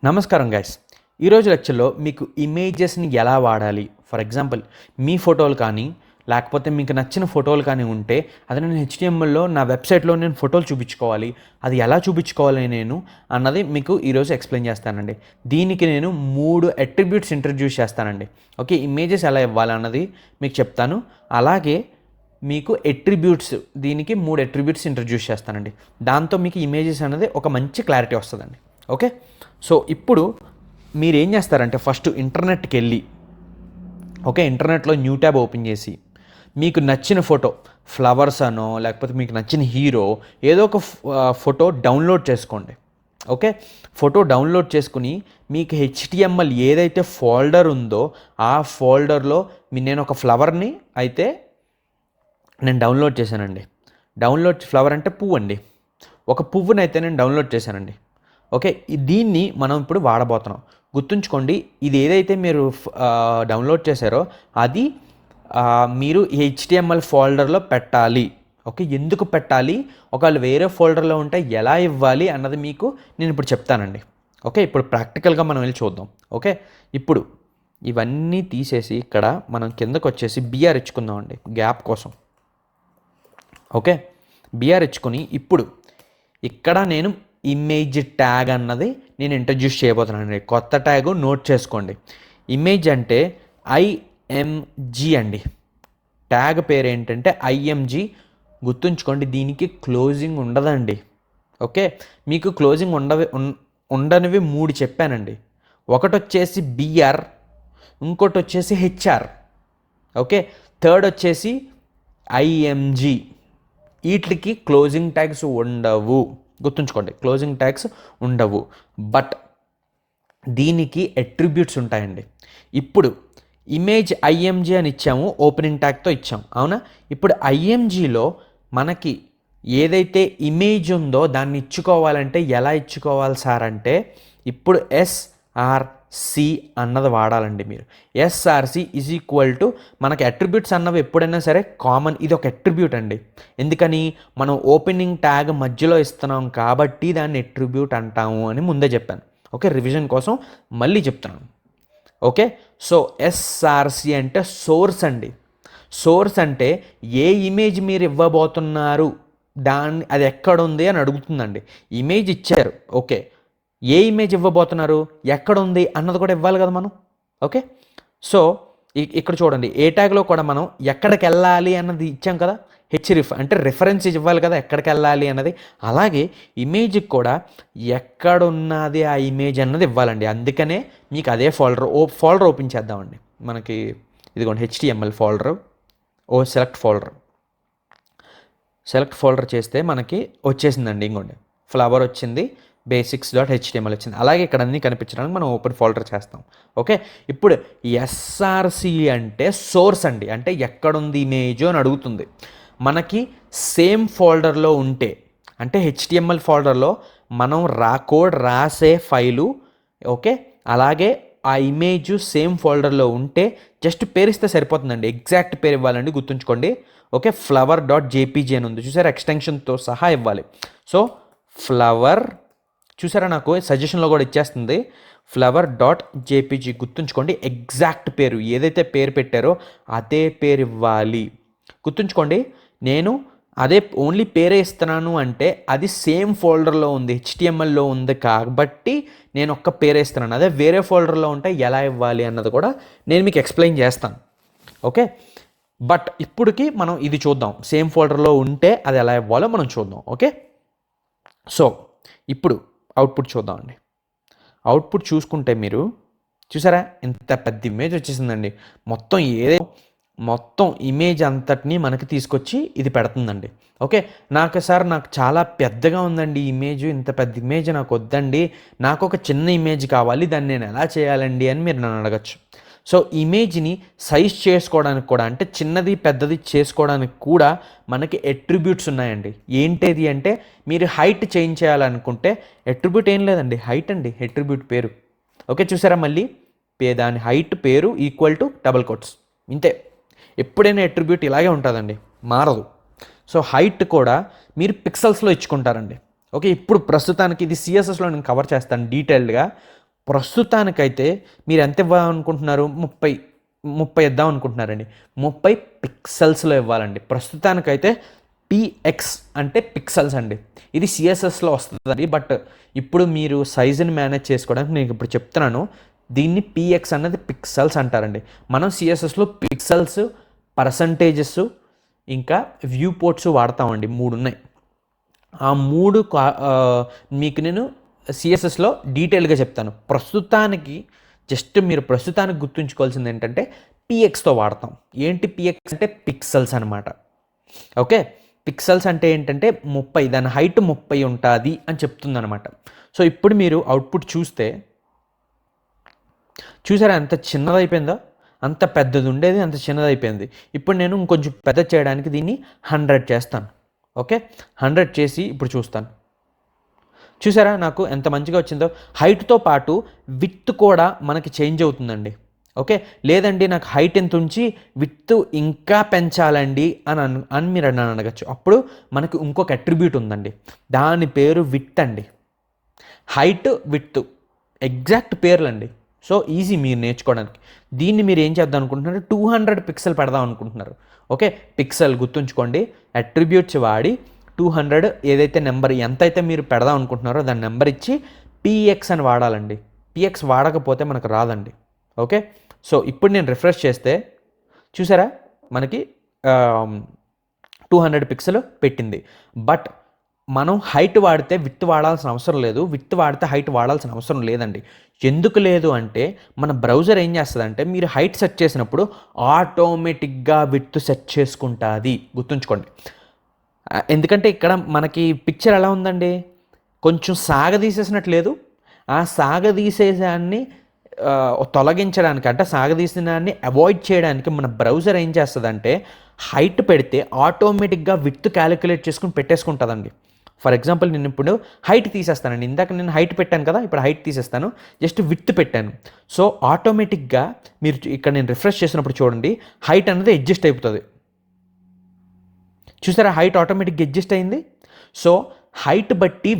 నమస్కారం గైస్. ఈరోజు లెక్చర్లో మీకు ఇమేజెస్ని ఎలా వాడాలి, ఫర్ ఎగ్జాంపుల్ మీ ఫోటోలు కానీ లేకపోతే మీకు నచ్చిన ఫోటోలు కానీ ఉంటే అది నేను హెచ్టిఎంఎల్లో నా వెబ్సైట్లో నేను ఫోటోలు చూపించుకోవాలి, అది ఎలా చూపించుకోవాలి నేను అన్నది మీకు ఈరోజు ఎక్స్ప్లెయిన్ చేస్తానండి. దీనికి నేను 3 అట్రిబ్యూట్స్ ఇంట్రడ్యూస్ చేస్తానండి. ఓకే, ఇమేజెస్ ఎలా ఇవ్వాలి అన్నది మీకు చెప్తాను. అలాగే మీకు అట్రిబ్యూట్స్, దీనికి 3 అట్రిబ్యూట్స్ ఇంట్రడ్యూస్ చేస్తానండి. దాంతో మీకు ఇమేజెస్ అనేది ఒక మంచి క్లారిటీ వస్తుందండి. ఓకే, సో ఇప్పుడు మీరు ఏం చేస్తారంటే ఫస్ట్ ఇంటర్నెట్కి వెళ్ళి, ఓకే, ఇంటర్నెట్లో న్యూ ట్యాబ్ ఓపెన్ చేసి మీకు నచ్చిన ఫోటో, ఫ్లవర్స్ అనో లేకపోతే మీకు నచ్చిన హీరో ఏదో ఒక ఫోటో డౌన్లోడ్ చేసుకోండి. ఓకే, ఫోటో డౌన్లోడ్ చేసుకుని మీకు హెచ్టిఎంఎల్ ఏదైతే ఫోల్డర్ ఉందో ఆ ఫోల్డర్లో నేను ఒక ఫ్లవర్ని అయితే నేను డౌన్లోడ్ చేశానండి. ఫ్లవర్ అంటే పువ్వు అండి. ఒక పువ్వుని అయితే నేను డౌన్లోడ్ చేశానండి. ఓకే, దీన్ని మనం ఇప్పుడు వాడబోతున్నాం. గుర్తుంచుకోండి, ఇది ఏదైతే మీరు డౌన్లోడ్ చేశారో అది మీరు హెచ్టిఎంఎల్ ఫోల్డర్లో పెట్టాలి. ఓకే, ఎందుకు పెట్టాలి, ఒకవేళ వేరే ఫోల్డర్లో ఉంటే ఎలా ఇవ్వాలి అన్నది మీకు నేను ఇప్పుడు చెప్తానండి. ఓకే, ఇప్పుడు ప్రాక్టికల్గా మనం వెళ్ళి చూద్దాం. ఓకే, ఇప్పుడు ఇవన్నీ తీసేసి ఇక్కడ మనం కిందకు వచ్చేసి బిఆర్ ఇచ్చుకుందామండి గ్యాప్ కోసం. ఓకే, బిఆర్ ఇచ్చుకొని ఇప్పుడు ఇక్కడ నేను ఇమేజ్ ట్యాగ్ అన్నది నేను ఇంట్రడ్యూస్ చేయబోతున్నానండి. కొత్త ట్యాగ్ నోట్ చేసుకోండి. ఇమేజ్ అంటే ఐఎంజీ అండి. ట్యాగ్ పేరు ఏంటంటే ఐఎంజీ. గుర్తుంచుకోండి, దీనికి క్లోజింగ్ ఉండదండి. ఓకే, మీకు క్లోజింగ్ ఉండనివి 3 చెప్పానండి. ఒకటి వచ్చేసి బిఆర్, ఇంకోటి వచ్చేసి హెచ్ఆర్, ఓకే, థర్డ్ వచ్చేసి ఐఎంజీ. వీటికి క్లోజింగ్ ట్యాగ్స్ ఉండవు. గుర్తుంచుకోండి, క్లోజింగ్ ట్యాగ్స్ ఉండవు. బట్ దీనికి అట్రిబ్యూట్స్ ఉంటాయండి. ఇప్పుడు ఇమేజ్ ఐఎంజీ అని ఇచ్చాము, ఓపెనింగ్ ట్యాగ్తో ఇచ్చాము, అవునా? ఇప్పుడు ఐఎంజీలో మనకి ఏదైతే ఇమేజ్ ఉందో దాన్ని ఇచ్చుకోవాలంటే ఎలా ఇచ్చుకోవాలి సార్ అంటే ఇప్పుడు ఎస్ఆర్సి అన్నది వాడాలండి మీరు. ఎస్ఆర్సి ఈజ్ ఈక్వల్ టు మనకి అట్రిబ్యూట్స్ అన్నవి ఎప్పుడైనా సరే కామన్, ఇది ఒక అట్రిబ్యూట్ అండి. ఎందుకని, మనం ఓపెనింగ్ ట్యాగ్ మధ్యలో ఇస్తున్నాం కాబట్టి దాన్ని అట్రిబ్యూట్ అంటాము అని ముందే చెప్పాను. ఓకే, రివిజన్ కోసం మళ్ళీ చెప్తున్నాను. ఓకే, సో ఎస్ఆర్సి అంటే సోర్స్ అండి. సోర్స్ అంటే ఏ ఇమేజ్ మీరు ఇవ్వబోతున్నారు అది ఎక్కడుంది అని అడుగుతుందండి. ఇమేజ్ ఇచ్చారు, ఓకే, ఏ ఇమేజ్ ఇవ్వబోతున్నారు, ఎక్కడుంది అన్నది కూడా ఇవ్వాలి కదా మనం. ఓకే, సో ఇక్కడ చూడండి, ఏ ట్యాగ్లో కూడా మనం ఎక్కడికి వెళ్ళాలి అన్నది ఇచ్చాం కదా. హెచ్రిఫ్ అంటే రిఫరెన్స్ ఇవ్వాలి కదా ఎక్కడికి వెళ్ళాలి అన్నది. అలాగే ఇమేజ్కి కూడా ఎక్కడున్నది ఆ ఇమేజ్ అన్నది ఇవ్వాలండి. అందుకనే మీకు అదే ఫోల్డర్ ఓపెన్ చేద్దామండి. మనకి ఇదిగోండి హెచ్టిఎంఎల్ ఫోల్డర్, సెలెక్ట్ ఫోల్డర్ చేస్తే మనకి వచ్చేసిందండి. ఇంకోండి ఫ్లవర్ వచ్చింది, basics.html వచ్చింది. అలాగే ఇక్కడ అన్నీ కనిపించడానికి మనం ఓపెన్ ఫోల్డర్ చేస్తాం. ఓకే, ఇప్పుడు ఎస్ఆర్సి అంటే సోర్స్ అండి. అంటే ఎక్కడుంది ఇమేజ్ అని అడుగుతుంది. మనకి సేమ్ ఫోల్డర్లో ఉంటే, అంటే హెచ్టిఎంఎల్ ఫోల్డర్లో మనం కోడ్ రాసే ఫైలు, ఓకే, అలాగే ఆ ఇమేజ్ సేమ్ ఫోల్డర్లో ఉంటే జస్ట్ పేరు ఇస్తే సరిపోతుందండి. ఎగ్జాక్ట్ పేరు ఇవ్వాలండి, గుర్తుంచుకోండి. ఓకే, flower.jpg అని ఉంది చూసారా, ఎక్స్టెన్షన్తో సహా ఇవ్వాలి. సో ఫ్లవర్ చూసారా, నాకు సజెషన్లో కూడా ఇచ్చేస్తుంది flower.jpg. గుర్తుంచుకోండి, ఎగ్జాక్ట్ పేరు ఏదైతే పేరు పెట్టారో అదే పేరు ఇవ్వాలి. గుర్తుంచుకోండి, నేను అదే ఓన్లీ పేరే ఇస్తున్నాను అంటే అది సేమ్ ఫోల్డర్లో ఉంది, హెచ్టిఎంఎల్లో ఉంది కాబట్టి నేను ఒక్క పేరే ఇస్తున్నాను. అదే వేరే ఫోల్డర్లో ఉంటే ఎలా ఇవ్వాలి అన్నది కూడా నేను మీకు ఎక్స్ప్లెయిన్ చేస్తాను. ఓకే, బట్ ఇప్పటికి మనం ఇది చూద్దాం, సేమ్ ఫోల్డర్లో ఉంటే అది ఎలా ఇవ్వాలో మనం చూద్దాం. ఓకే, సో ఇప్పుడు అవుట్పుట్ చూద్దామండి. అవుట్పుట్ చూసుకుంటే మీరు చూసారా, ఇంత పెద్ద ఇమేజ్ వచ్చేసిందండి. మొత్తం ఇమేజ్ అంతటినీ మనకి తీసుకొచ్చి ఇది పెడుతుందండి. ఓకే, నాకు చాలా పెద్దగా ఉందండి ఇమేజ్, ఇంత పెద్ద ఇమేజ్ నాకు వద్దండి, నాకు ఒక చిన్న ఇమేజ్ కావాలి, దాన్ని నేను ఎలా చేయాలండి అని మీరు నన్ను అడగచ్చు. సో ఇమేజ్ని సైజ్ చేసుకోవడానికి కూడా, అంటే చిన్నది పెద్దది చేసుకోవడానికి కూడా మనకి అట్రిబ్యూట్స్ ఉన్నాయండి. ఏంటది అంటే మీరు హైట్ చేంజ్ చేయాలనుకుంటే అట్రిబ్యూట్ ఏం లేదండి, హైట్ అండి అట్రిబ్యూట్ పేరు. ఓకే, చూసారా, మళ్ళీ దాని హైట్ పేరు ఈక్వల్ టు డబుల్ కోట్స్, ఇంతే. ఎప్పుడైనా అట్రిబ్యూట్ ఇలాగే ఉంటుందండి, మారదు. సో హైట్ కూడా మీరు పిక్సెల్స్లో ఇచ్చుకుంటారండి. ఓకే, ఇప్పుడు ప్రస్తుతానికి ఇది సిఎస్ఎస్లో నేను కవర్ చేస్తాను డీటెయిల్డ్గా. ప్రస్తుతానికైతే మీరు ఎంత ఇవ్వాలనుకుంటున్నారు? 30 ఇద్దాం అనుకుంటున్నారండి. 30 పిక్సెల్స్లో ఇవ్వాలండి. ప్రస్తుతానికైతే పిఎక్స్ అంటే పిక్సెల్స్ అండి. ఇది సిఎస్ఎస్లో వస్తుందండి. బట్ ఇప్పుడు మీరు సైజుని మేనేజ్ చేసుకోవడానికి నేను ఇప్పుడు చెప్తున్నాను. దీన్ని పిఎక్స్ అన్నది పిక్సెల్స్ అంటారండి. మనం సిఎస్ఎస్లో పిక్సెల్స్, పర్సంటేజెస్, ఇంకా వ్యూ పోర్ట్స్ వాడతామండి. 3 ఉన్నాయి. ఆ 3 మీకు నేను సిఎస్ఎస్లో డీటెయిల్గా చెప్తాను. ప్రస్తుతానికి జస్ట్ మీరు ప్రస్తుతానికి గుర్తుంచుకోవాల్సింది ఏంటంటే పిఎక్స్తో వాడతాం. ఏంటి పిఎక్స్ అంటే పిక్సెల్స్ అనమాట. ఓకే, పిక్సెల్స్ అంటే ఏంటంటే 30, దాని హైట్ 30 ఉంటుంది అని చెప్తుందనమాట. సో ఇప్పుడు మీరు అవుట్పుట్ చూసారా ఎంత చిన్నదైపోయిందో? అంత పెద్దది ఉండేది అంత చిన్నదైపోయింది. ఇప్పుడు నేను ఇంకొంచెం పెద్ద చేయడానికి దీన్ని 100 చేస్తాను. ఓకే, 100 చేసి ఇప్పుడు చూస్తాను. చూసారా నాకు ఎంత మంచిగా వచ్చిందో? హైట్తో పాటు విడ్త్ కూడా మనకి చేంజ్ అవుతుందండి. ఓకే, లేదండి నాకు హైట్ ఎంత ఉంచి విడ్త్ ఇంకా పెంచాలండి అని మీరు అడగచ్చు. అప్పుడు మనకు ఇంకొక అట్రిబ్యూట్ ఉందండి, దాని పేరు విడ్త్ అండి. హైట్, విడ్త్ ఎగ్జాక్ట్ పేర్లండి. సో ఈజీ మీరు నేర్చుకోవడానికి. దీన్ని మీరు ఏం చేద్దాం అనుకుంటున్నారు? 200 పిక్సెల్ పెడదాం అనుకుంటున్నారు. ఓకే, పిక్సెల్ గుర్తుంచుకోండి. అట్రిబ్యూట్స్ వాడి 200 ఏదైతే నెంబర్ ఎంతైతే మీరు పెడదాం అనుకుంటున్నారో దాని నెంబర్ ఇచ్చి పిఎక్స్ అని వాడాలండి. పిఎక్స్ వాడకపోతే మనకు రాదండి. ఓకే, సో ఇప్పుడు నేను రిఫ్రెష్ చేస్తే చూసారా మనకి 200 పిక్సెల్ పెట్టింది. బట్ మనం హైట్ వాడితే విడ్త్ వాడాల్సిన అవసరం లేదు, విడ్త్ వాడితే హైట్ వాడాల్సిన అవసరం లేదండి. ఎందుకు లేదు అంటే మన బ్రౌజర్ ఏం చేస్తుందంటే మీరు హైట్ సెట్ చేసినప్పుడు ఆటోమేటిక్గా విడ్త్ సెట్ చేసుకుంటుంది. గుర్తుంచుకోండి. ఎందుకంటే ఇక్కడ మనకి పిక్చర్ ఎలా ఉందండి? కొంచెం సాగదీసేసినట్లేదు. ఆ సాగదీసేదాన్ని తొలగించడానికి, అంటే సాగదీసినాన్ని అవాయిడ్ చేయడానికి మన బ్రౌజర్ ఏం చేస్తుందంటే హైట్ పెడితే ఆటోమేటిక్గా విడ్త్ క్యాలిక్యులేట్ చేసుకుని పెట్టేసుకుంటుందండి. ఫర్ ఎగ్జాంపుల్ నేను ఇప్పుడు హైట్ తీసేస్తానండి. ఇందాక నేను హైట్ పెట్టాను కదా, ఇప్పుడు హైట్ తీసేస్తాను, జస్ట్ విడ్త్ పెట్టాను. సో ఆటోమేటిక్గా మీరు ఇక్కడ నేను రిఫ్రెష్ చేసినప్పుడు చూడండి హైట్ అనేది అడ్జస్ట్ అయిపోతుంది. చూసారా హైట్ ఆటోమేటిక్గా అడ్జస్ట్ అయింది. సో హైట్ బట్టి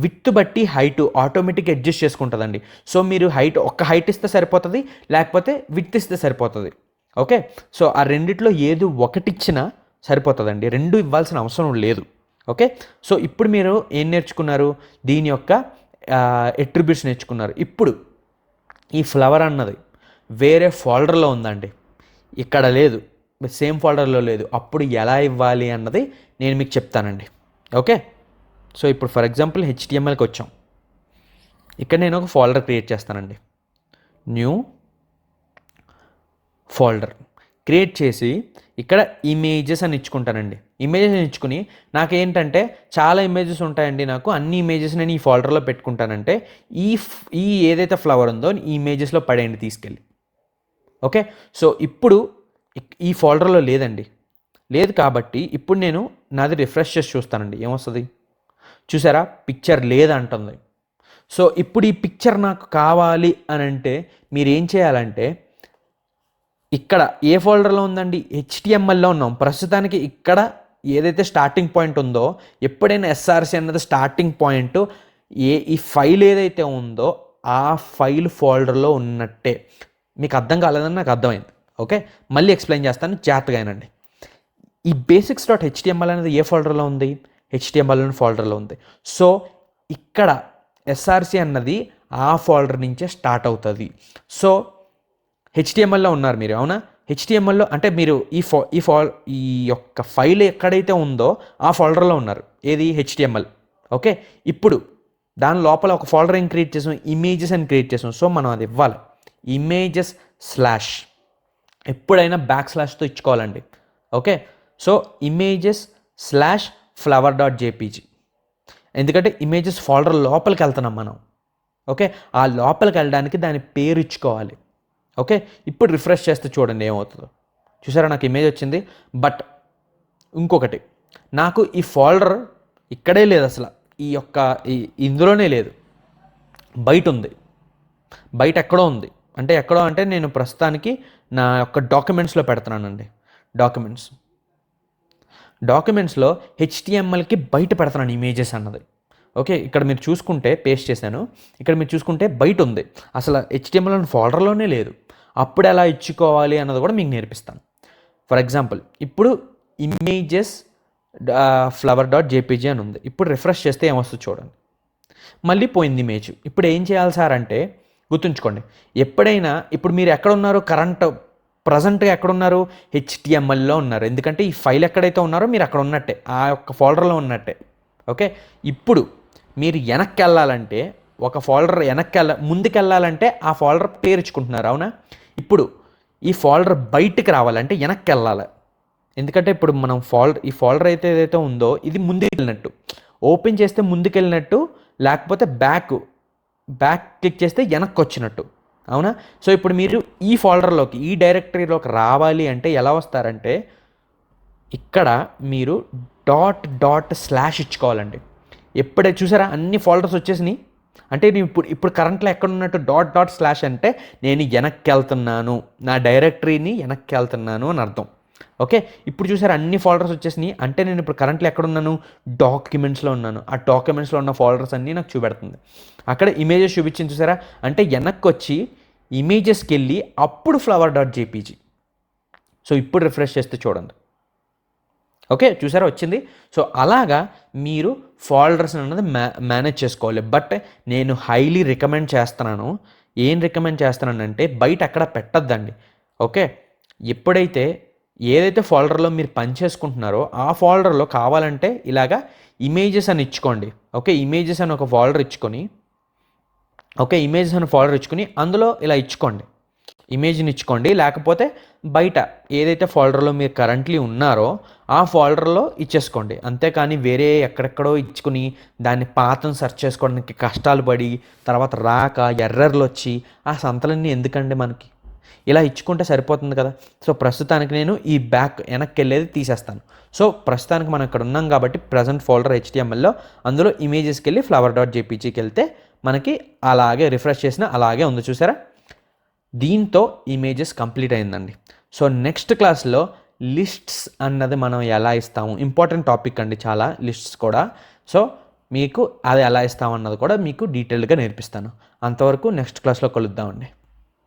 విడ్త్ బట్టి హైట్ ఆటోమేటిక్గా అడ్జస్ట్ చేసుకుంటుందండి. సో మీరు ఒక్క హైట్ ఇస్తే సరిపోతుంది, లేకపోతే విడ్త్ ఇస్తే సరిపోతుంది. ఓకే, సో ఆ రెండిట్లో ఏది ఒకటి ఇచ్చినా సరిపోతుందండి, రెండు ఇవ్వాల్సిన అవసరం లేదు. ఓకే, సో ఇప్పుడు మీరు ఏం నేర్చుకున్నారు? దీని యొక్క అట్రిబ్యూట్స్ నేర్చుకున్నారు. ఇప్పుడు ఈ ఫ్లవర్ అన్నది వేరే ఫోల్డర్లో ఉందండి, ఇక్కడ లేదు, సేమ్ ఫోల్డర్లో లేదు. అప్పుడు ఎలా ఇవ్వాలి అన్నది నేను మీకు చెప్తానండి. ఓకే, సో ఇప్పుడు ఫర్ ఎగ్జాంపుల్ హెచ్టిఎంఎల్కి వచ్చాం. ఇక్కడ నేను ఒక ఫోల్డర్ క్రియేట్ చేస్తానండి. న్యూ ఫోల్డర్ క్రియేట్ చేసి ఇక్కడ ఇమేజెస్ అని ఇచ్చుకుంటానండి. ఇమేజెస్ ఇచ్చుకుని నాకేంటంటే చాలా ఇమేజెస్ ఉంటాయండి, నాకు అన్ని ఇమేజెస్ నేను ఈ ఫోల్డర్లో పెట్టుకుంటానంటే ఈ ఏదైతే ఫ్లవర్ ఉందో ఈ ఇమేజెస్లో పడేయండి తీసుకెళ్ళి. ఓకే, సో ఇప్పుడు ఈ ఫోల్డర్లో లేదండి, లేదు కాబట్టి ఇప్పుడు నేను నాది రిఫ్రెష్ చేసి చూస్తానండి ఏమొస్తుంది. చూసారా పిక్చర్ లేదంటుంది. సో ఇప్పుడు ఈ పిక్చర్ నాకు కావాలి అని అంటే మీరు ఏం చేయాలంటే ఇక్కడ ఏ ఫోల్డర్లో ఉందండి? హెచ్టిఎంఎల్లో ఉన్నాం ప్రస్తుతానికి. ఇక్కడ ఏదైతే స్టార్టింగ్ పాయింట్ ఉందో, ఎప్పుడైనా ఎస్ఆర్సి అన్నది స్టార్టింగ్ పాయింట్ ఈ ఫైల్ ఏదైతే ఉందో ఆ ఫైల్ ఫోల్డర్లో ఉన్నట్టే. మీకు అర్థం కాలేదని నాకు అర్థమైంది. ఓకే, మళ్ళీ ఎక్స్ప్లెయిన్ చేస్తాను, జాగ్రత్తగా వినండి. ఈ basics.html అనేది ఏ ఫోల్డర్లో ఉంది? హెచ్టిఎంఎల్ ఫోల్డర్లో ఉంది. సో ఇక్కడ ఎస్ఆర్సి అన్నది ఆ ఫోల్డర్ నుంచే స్టార్ట్ అవుతుంది. సో హెచ్టిఎంఎల్లో ఉన్నారు మీరు, అవునా? హెచ్టిఎంఎల్లో అంటే మీరు ఈ యొక్క ఫైల్ ఎక్కడైతే ఉందో ఆ ఫోల్డర్లో ఉన్నారు. ఏది? హెచ్టిఎంఎల్. ఓకే, ఇప్పుడు దాని లోపల ఒక ఫోల్డర్ ఏం క్రియేట్ చేసాం? ఇమేజెస్ అని క్రియేట్ చేసాం. సో మనం అది ఇవ్వాలి. ఇమేజెస్ స్లాష్ ఎప్పుడైనా బ్యాక్స్లాష్తో ఇచ్చుకోవాలండి. Okay, so images slash flower.jpg, ఎందుకంటే ఇమేజెస్ ఫోల్డర్ లోపలికి వెళ్తున్నాం మనం. ఓకే, ఆ లోపలికి వెళ్ళడానికి దాని పేరు ఇచ్చుకోవాలి. ఓకే, ఇప్పుడు రిఫ్రెష్ చేస్తే చూడండి ఏమవుతుందో. చూసారా నాకు ఇమేజ్ వచ్చింది. బట్ ఇంకొకటి, నాకు ఈ ఫోల్డర్ ఇక్కడే లేదు అసలు, ఇందులోనే లేదు, బయట ఉంది. బయట ఎక్కడో ఉంది. అంటే ఎక్కడో అంటే నేను ప్రస్తుతానికి నా యొక్క డాక్యుమెంట్స్లో పెడుతున్నానండి. డాక్యుమెంట్స్లో హెచ్టిఎంఎల్కి బయట పెడుతున్నాను ఇమేజెస్ అన్నది. ఓకే, ఇక్కడ మీరు చూసుకుంటే పేస్ట్ చేశాను, ఇక్కడ మీరు చూసుకుంటే బయట ఉంది, అసలు HTML అనే ఫోల్డర్లోనే లేదు. అప్పుడు ఎలా ఇచ్చుకోవాలి అన్నది కూడా మీకు నేర్పిస్తాను. ఫర్ ఎగ్జాంపుల్ ఇప్పుడు ఇమేజెస్ flower.jpg అని ఉంది. ఇప్పుడు రిఫ్రెష్ చేస్తే ఏమొస్తుంది చూడండి, మళ్ళీ పోయింది ఇమేజ్. ఇప్పుడు ఏం చేయాలి సార్ అంటే, గుర్తుంచుకోండి, ఎప్పుడైనా ఇప్పుడు మీరు ఎక్కడ ఉన్నారు, ప్రజెంట్గా ఎక్కడున్నారు, HTMLలో ఉన్నారు. ఎందుకంటే ఈ ఫైల్ ఎక్కడైతే ఉన్నారో మీరు అక్కడ ఉన్నట్టే, ఆ యొక్క ఫోల్డర్లో ఉన్నట్టే. ఓకే, ఇప్పుడు మీరు వెనక్కి వెళ్ళాలంటే ఒక ఫోల్డర్ ముందుకు వెళ్ళాలంటే ఆ ఫోల్డర్ పేరు ఇచ్చుకుంటున్నారు, అవునా? ఇప్పుడు ఈ ఫోల్డర్ బయటికి రావాలంటే వెనక్కి వెళ్ళాలి. ఎందుకంటే ఇప్పుడు మనం ఈ ఫోల్డర్ ఏదైతే ఉందో ఇది ముందుకు వెళ్ళినట్టు, ఓపెన్ చేస్తే ముందుకు వెళ్ళినట్టు, లేకపోతే బ్యాక్ క్లిక్ చేస్తే వెనక్కి వచ్చినట్టు, అవునా? సో ఇప్పుడు మీరు ఈ ఫోల్డర్లోకి, ఈ డైరెక్టరీలోకి రావాలి అంటే ఎలా వస్తారంటే, ఇక్కడ మీరు // ఇచ్చుకోవాలండి. ఎప్పుడైతే చూసారా అన్ని ఫోల్డర్స్ వచ్చేసినాయి అంటే నేను ఇప్పుడు కరెంట్లో ఎక్కడ ఉన్నట్టు // అంటే నేను వెనక్కి వెళ్తున్నాను, నా డైరెక్టరీని వెనక్కి వెళ్తున్నాను అని అర్థం. ఓకే, ఇప్పుడు చూసారా అన్ని ఫోల్డర్స్ వచ్చేసినాయి అంటే నేను ఇప్పుడు కరెంట్లో ఎక్కడున్నాను, డాక్యుమెంట్స్లో ఉన్నాను. ఆ డాక్యుమెంట్స్లో ఉన్న ఫోల్డర్స్ అన్నీ నాకు చూపెడుతుంది. అక్కడ ఇమేజెస్ చూపించింది చూసారా, అంటే వెనక్కి వచ్చి ఇమేజెస్కి వెళ్ళి అప్పుడు flower.jpg. సో ఇప్పుడు రిఫ్రెష్ చేస్తే చూడండి, ఓకే చూసారా వచ్చింది. సో అలాగా మీరు ఫోల్డర్స్ అన్నది మేనేజ్ చేసుకోవాలి. బట్ నేను హైలీ రికమెండ్ చేస్తున్నాను. ఏం రికమెండ్ చేస్తున్నానంటే, బయట అక్కడ పెట్టద్దండి. ఓకే, ఎప్పుడైతే ఏదైతే ఫోల్డర్లో మీరు పని చేసుకుంటున్నారో ఆ ఫోల్డర్లో కావాలంటే ఇలాగా ఇమేజెస్ అని ఇచ్చుకోండి. ఓకే, ఇమేజెస్ అని ఒక ఫోల్డర్ ఇచ్చుకొని, అందులో ఇలా ఇచ్చుకోండి, ఇమేజ్ని ఇచ్చుకోండి. లేకపోతే బయట ఏదైతే ఫోల్డర్లో మీరు కరెంట్లీ ఉన్నారో ఆ ఫోల్డర్లో ఇచ్చేసుకోండి. అంతేకాని వేరే ఎక్కడెక్కడో ఇచ్చుకుని దాన్ని పాతను సెర్చ్ చేసుకోవడానికి కష్టాలు పడి తర్వాత రాక ఎర్రర్లు వచ్చి ఆ సంతలన్నీ ఎందుకండి మనకి, ఇలా ఇచ్చుకుంటే సరిపోతుంది కదా. సో ప్రస్తుతానికి నేను ఈ వెనక్కి వెళ్ళేది తీసేస్తాను. సో ప్రస్తుతానికి మనం ఇక్కడ ఉన్నాం కాబట్టి ప్రజెంట్ ఫోల్డర్ HTMLలో అందులో ఇమేజెస్కి వెళ్ళి flower.jpgకి వెళ్తే మనకి అలాగే రిఫ్రెష్ చేసిన అలాగే ఉంది చూసారా. దీంతో ఇమేజెస్ కంప్లీట్ అయిందండి. సో నెక్స్ట్ క్లాస్లో లిస్ట్స్ అన్నది మనం ఎలా ఇస్తాము, ఇంపార్టెంట్ టాపిక్ అండి చాలా, లిస్ట్స్ కూడా. సో మీకు అది ఎలా ఇస్తామన్నది కూడా మీకు డీటెయిల్గా నేర్పిస్తాను. అంతవరకు నెక్స్ట్ క్లాస్లో కలుద్దామండి.